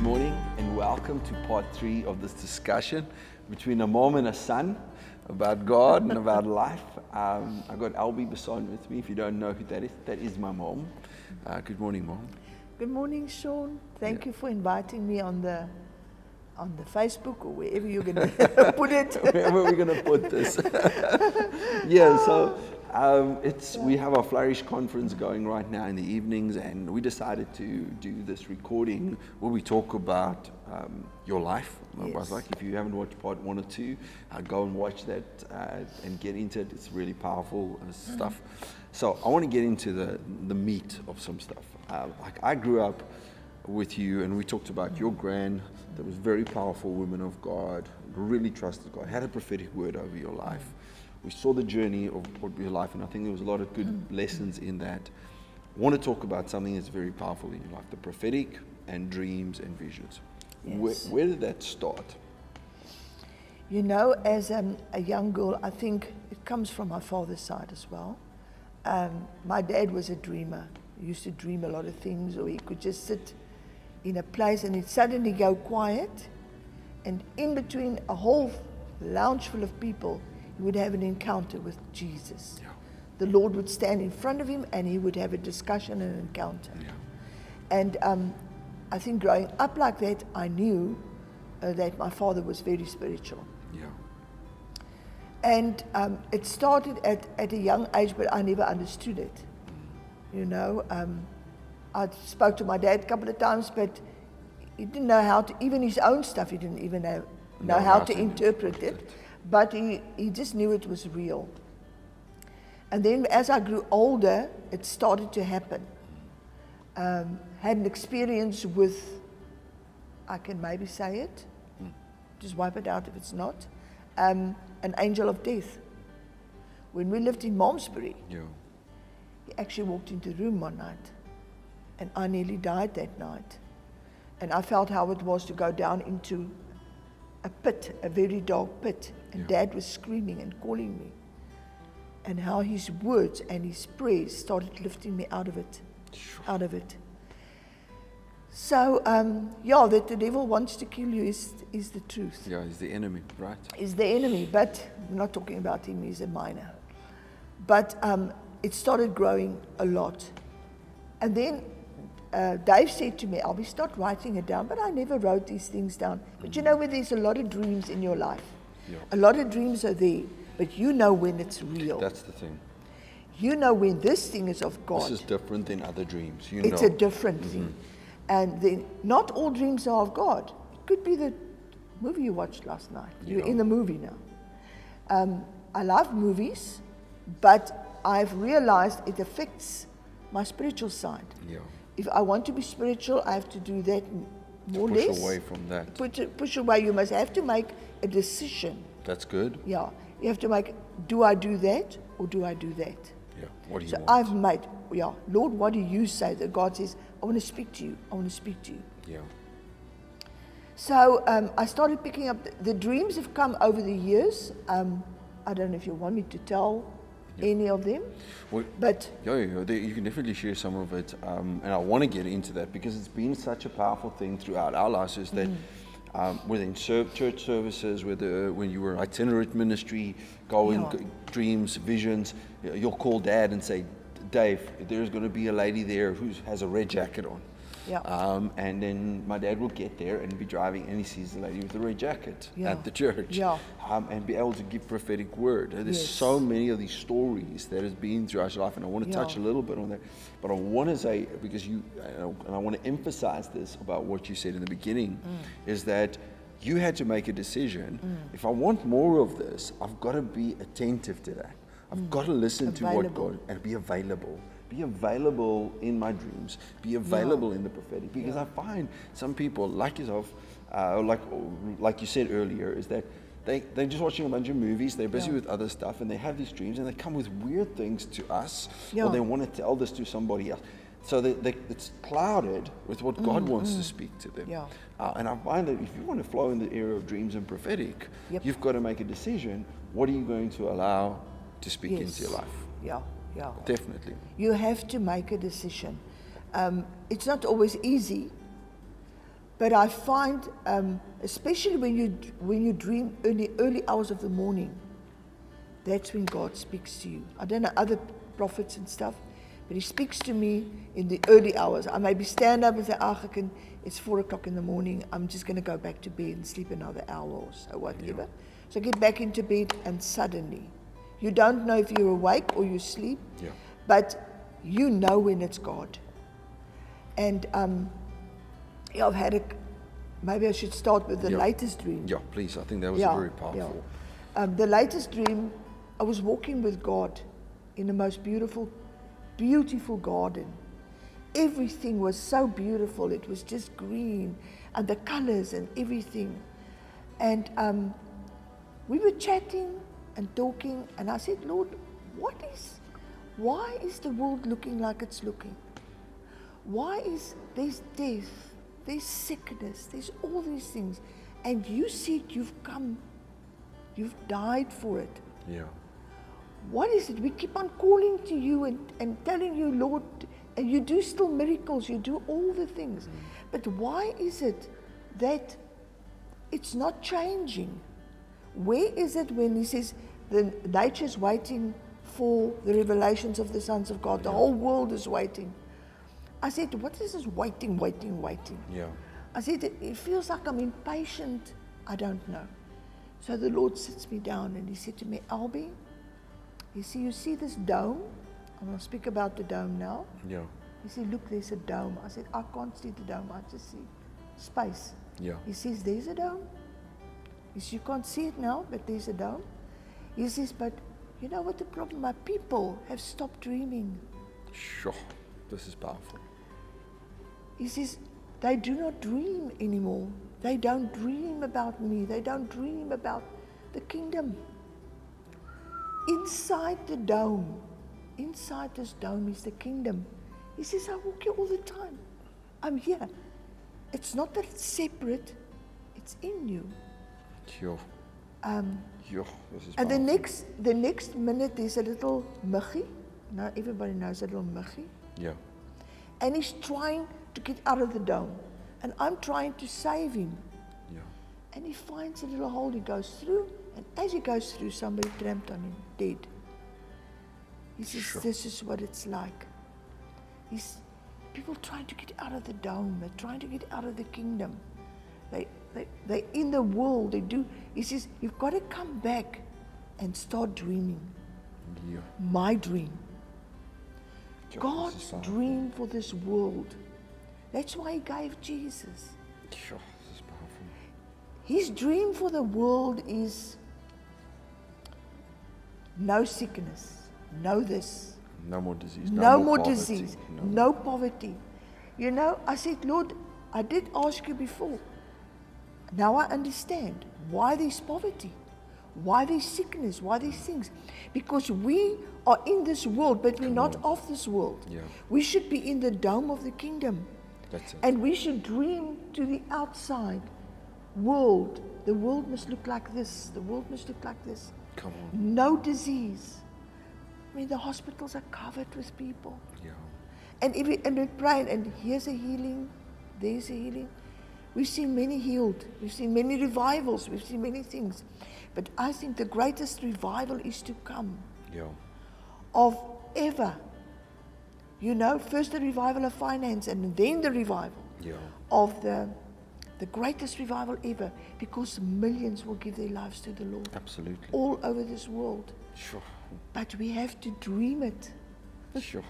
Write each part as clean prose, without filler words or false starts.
morning and welcome to part 3 of this discussion between a mom and a son about God and about life. I've got Elbi Basson with me. If you don't know who that is my mom. Good morning, Mom. Good morning, Shawn. Thank you for inviting me on the Facebook or wherever you're going to put it. Wherever we're going to put this. We have our Flourish conference going right now in the evenings, and we decided to do this recording where we talk about your life. Yes. I was like, if you haven't watched part 1 or 2, go and watch that and get into it. It's really powerful stuff. So I want to get into the meat of some stuff. I grew up with you, and we talked about your gran that was very powerful woman of God, really trusted God, had a prophetic word over your life. We saw the journey of your life, and I think there was a lot of good lessons in that. I want to talk about something that's very powerful in your life, the prophetic and dreams and visions. Yes. Where did that start? You know, as a young girl, I think it comes from my father's side as well. My dad was a dreamer. He used to dream a lot of things, or he could just sit in a place and he'd suddenly go quiet, and in between a whole lounge full of people, he would have an encounter with Jesus. Yeah. The Lord would stand in front of him and he would have a discussion and an encounter. Yeah. And I think growing up like that, I knew that my father was very spiritual. Yeah. And it started at a young age, but I never understood it. You know, I spoke to my dad a couple of times, but he didn't know how to, even his own stuff, he didn't even know how to interpret it. But he just knew it was real. And then as I grew older, it started to happen. Had an experience with, I can maybe say it, just wipe it out if it's not, an angel of death. When we lived in Malmesbury, Yeah. he actually walked into the room one night, and I nearly died that night. And I felt how it was to go down into a pit, a very dark pit, and Dad was screaming and calling me, and how his words and his prayers started lifting me out of it. So, that the devil wants to kill you is the truth. Yeah, he's the enemy, right? Is the enemy, but I'm not talking about him, he's a minor. But it started growing a lot. And then Dave said to me, Elbi, start writing it down. But I never wrote these things down. But you know where there's a lot of dreams in your life. Yeah. A lot of dreams are there, but you know when it's real. That's the thing. You know when this thing is of God. This is different than other dreams. It's a different thing. And then not all dreams are of God. It could be the movie you watched last night. You're in the movie now. I love movies, but I've realized it affects my spiritual side. Yeah. If I want to be spiritual, I have to do that more or less. Push away from that. Push away. You must have to make a decision. That's good. Yeah. You have to make, do I do that or do I do that? Yeah. What do you So want? I've made, Lord, what do you say? That God says, I want to speak to you. I want to speak to you. Yeah. So I started picking up, the dreams have come over the years. I don't know if you want me to tell any of them, but you can definitely share some of it, and I want to get into that because it's been such a powerful thing throughout our lives. Is that within church services, when you were itinerant ministry, dreams, visions, you'll call Dad and say, Dave, there's going to be a lady there who has a red jacket on. Yeah. And then my dad will get there and be driving, and he sees the lady with the red jacket at the church, and be able to give prophetic word. There's so many of these stories that has been through our life, and I want to touch a little bit on that. But I want to say, because and I want to emphasize this about what you said in the beginning, is that you had to make a decision. If I want more of this, I've got to be attentive to that. I've got to listen to what God, and be available. Be available in my dreams. Be available in the prophetic. Because I find some people like yourself, like you said earlier, is that they're just watching a bunch of movies. They're busy with other stuff, and they have these dreams, and they come with weird things to us, or they want to tell this to somebody else. So it's clouded with what God wants to speak to them. Yeah. And I find that if you want to flow in the area of dreams and prophetic, you've got to make a decision. What are you going to allow to speak into your life? Yeah. Definitely. You have to make a decision. It's not always easy, But I find, especially when you dream early hours of the morning, that's when God speaks to you. I don't know other prophets and stuff, but He speaks to me in the early hours. I maybe stand up and say, it's 4 o'clock in the morning. I'm just going to go back to bed and sleep another hour or so, whatever. Yeah. So I get back into bed, and suddenly, you don't know if you're awake or you sleep, but you know when it's God. And I've had maybe I should start with the latest dream. Yeah, please. I think that was very powerful. The latest dream, I was walking with God in the most beautiful garden. Everything was so beautiful. It was just green, and the colors and everything. And we were chatting and talking, and I said, Lord, why is the world looking like it's looking? Why is there's death, there's sickness, there's all these things, and you said you've died for it. Yeah. What is it? We keep on calling to you and telling you, Lord, and you do still miracles, you do all the things. But why is it that it's not changing? Where is it when He says the nature's waiting for the revelations of the sons of God? The whole world is waiting. I said, what is this waiting? Yeah. I said, it feels like I'm impatient. I don't know. So the Lord sits me down and He said to me, Elbi, you see this dome? I'm going to speak about the dome now. Yeah. He said, look, there's a dome. I said, I can't see the dome. I just see space. Yeah. He says, there's a dome. He says, you can't see it now, but there's a dome. He says, but you know what the problem? My people have stopped dreaming. Sure. This is powerful. He says, they do not dream anymore. They don't dream about me. They don't dream about the kingdom. Inside the dome, inside this dome is the kingdom. He says, I walk here all the time. I'm here. It's not that it's separate. It's in you. Sure. This is and powerful. the next minute there's a little muggie. Now everybody knows a little muggie. Yeah. And he's trying to get out of the dome. And I'm trying to save him. Yeah. And he finds a little hole he goes through. And as he goes through, somebody tramped on him, dead. He says, This is what it's like. People trying to get out of the dome. They're trying to get out of the kingdom. They're in the world. They do. He says, you've got to come back and start dreaming. Yeah. My dream. God's dream for this world. That's why He gave Jesus. Sure, this is powerful. His dream for the world is no sickness, no this. No more disease. No more disease. No poverty. You know, I said, Lord, I did ask you before. Now I understand why there's poverty, why there's sickness, why there's things. Because we are in this world, but we're not of this world. Yeah. We should be in the dome of the kingdom. That's it. And we should dream to the outside world. The world must look like this. The world must look like this. Come on. No disease. I mean, the hospitals are covered with people. Yeah. And we're praying, and here's a healing, there's a healing. We've seen many healed. We've seen many revivals. We've seen many things. But I think the greatest revival is to come. Yeah. Of ever. You know, first the revival of finance, and then the revival of the greatest revival ever, because millions will give their lives to the Lord. Absolutely. All over this world. Sure. But we have to dream it. Sure.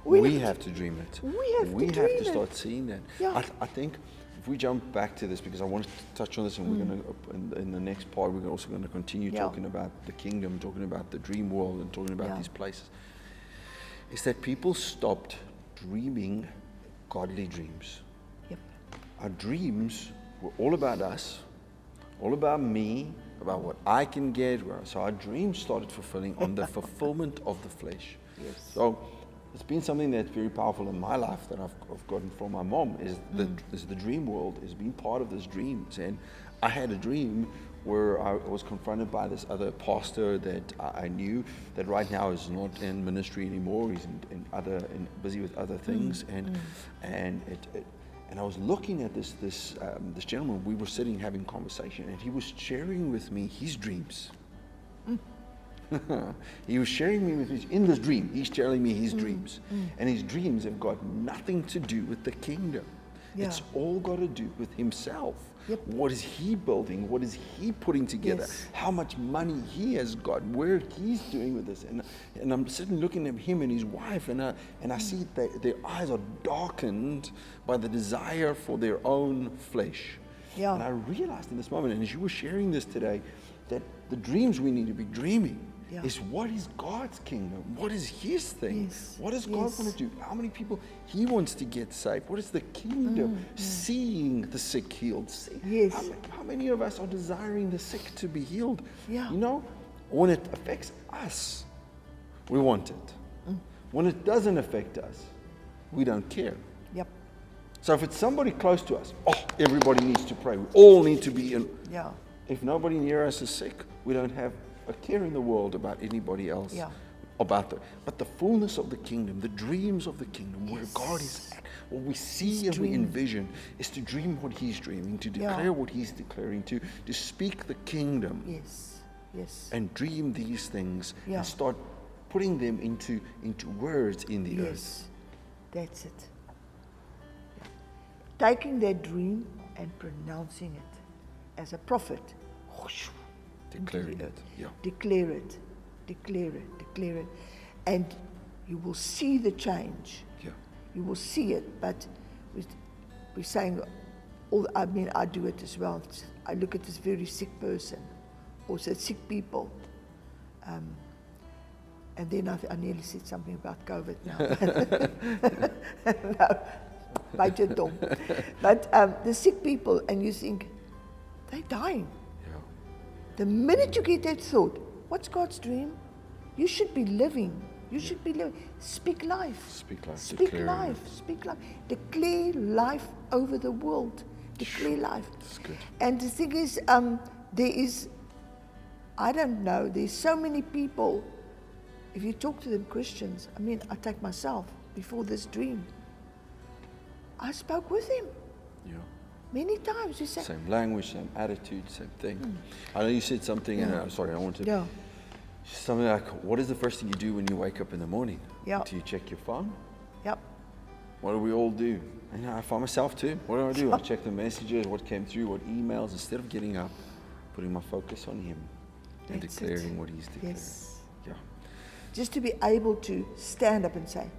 We have to dream it. We have to start seeing that. Yeah. I think if we jump back to this, because I want to touch on this, and we're going to, in the next part, we're also going to continue talking about the kingdom, talking about the dream world, and talking about these places, is that people stopped dreaming godly dreams. Yep. Our dreams were all about us, all about me, about what I can get. So our dreams started fulfilling on the fulfillment of the flesh. Yes. So it's been something that's very powerful in my life that I've gotten from my mom, is the dream world, is being part of this dreams. And I had a dream where I was confronted by this other pastor that I knew that right now is not in ministry anymore. He's busy with other things, and And I was looking at this gentleman. We were sitting having conversation, and he was sharing with me his dreams. He was sharing me with in this dream. He's telling me his dreams, and his dreams have got nothing to do with the kingdom. Yeah. It's all got to do with himself. Yep. What is he building? What is he putting together? Yes. How much money he has got? Where he's doing with this? And I'm sitting looking at him and his wife, and I see that their eyes are darkened by the desire for their own flesh. Yeah. And I realized in this moment, and as you were sharing this today, that the dreams we need to be dreaming is what is God's kingdom? What is his thing? Yes. What does God want to do? How many people he wants to get saved? What is the kingdom? Seeing the sick healed. How many of us are desiring the sick to be healed? Yeah. You know, when it affects us, we want it. When it doesn't affect us, we don't care. Yep. So if it's somebody close to us, everybody needs to pray. We all need to be in. Yeah. If nobody near us is sick, we don't have a care in the world about anybody else. Yeah. But the fullness of the kingdom, the dreams of the kingdom, where God is at, what we see and we envision is to dream what he's dreaming, to declare what he's declaring, to speak the kingdom. Yes. Yes. And dream these things and start putting them into words in the earth. That's it. Taking that dream and pronouncing it as a prophet. Declaring it. Yeah. Declare it. Declare it. Declare it. And you will see the change. Yeah. You will see it. But we're saying, I do it as well. I look at this very sick person, also sick people. And then I nearly said something about COVID now. No, bite your tongue. But the sick people, and you think, they're dying. The minute you get that thought, what's God's dream? You should be living. You should be living. Speak life. Speak life. Speak life. Speak life. Declare life over the world. Declare life. That's good. And the thing is, I don't know, there's so many people, if you talk to them, Christians, I take myself, before this dream, I spoke with him. Yeah. Many times. You say, same language, same attitude, same thing. I know you said something, and I'm sorry, I want to. Yeah. Something like, what is the first thing you do when you wake up in the morning? Yeah. Do you check your phone? Yep. What do we all do? And I find myself too. What do? I check the messages, what came through, what emails, instead of getting up, putting my focus on him and declaring what he's declaring. Yes. Yeah. Just to be able to stand up and say,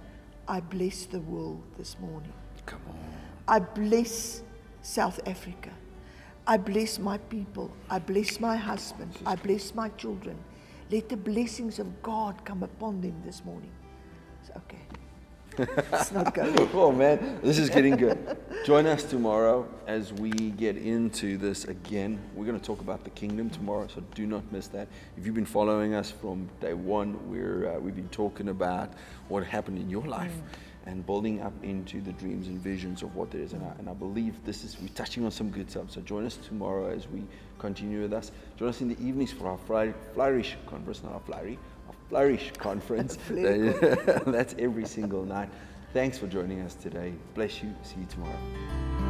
I bless the world this morning. Come on. I bless South Africa. I bless my people. I bless my husband. I bless my children. Let the blessings of God come upon them this morning. It's okay. It's not going. Oh man, this is getting good. Join us tomorrow as we get into this again. We're going to talk about the kingdom tomorrow, so do not miss that. If you've been following us from day one, we've been talking about what happened in your life. And building up into the dreams and visions of what there is. And I believe we're touching on some good stuff. So join us tomorrow as we continue with us. Join us in the evenings for our Flourish conference, not our Flurry, our Flourish conference. That's every single night. Thanks for joining us today. Bless you. See you tomorrow.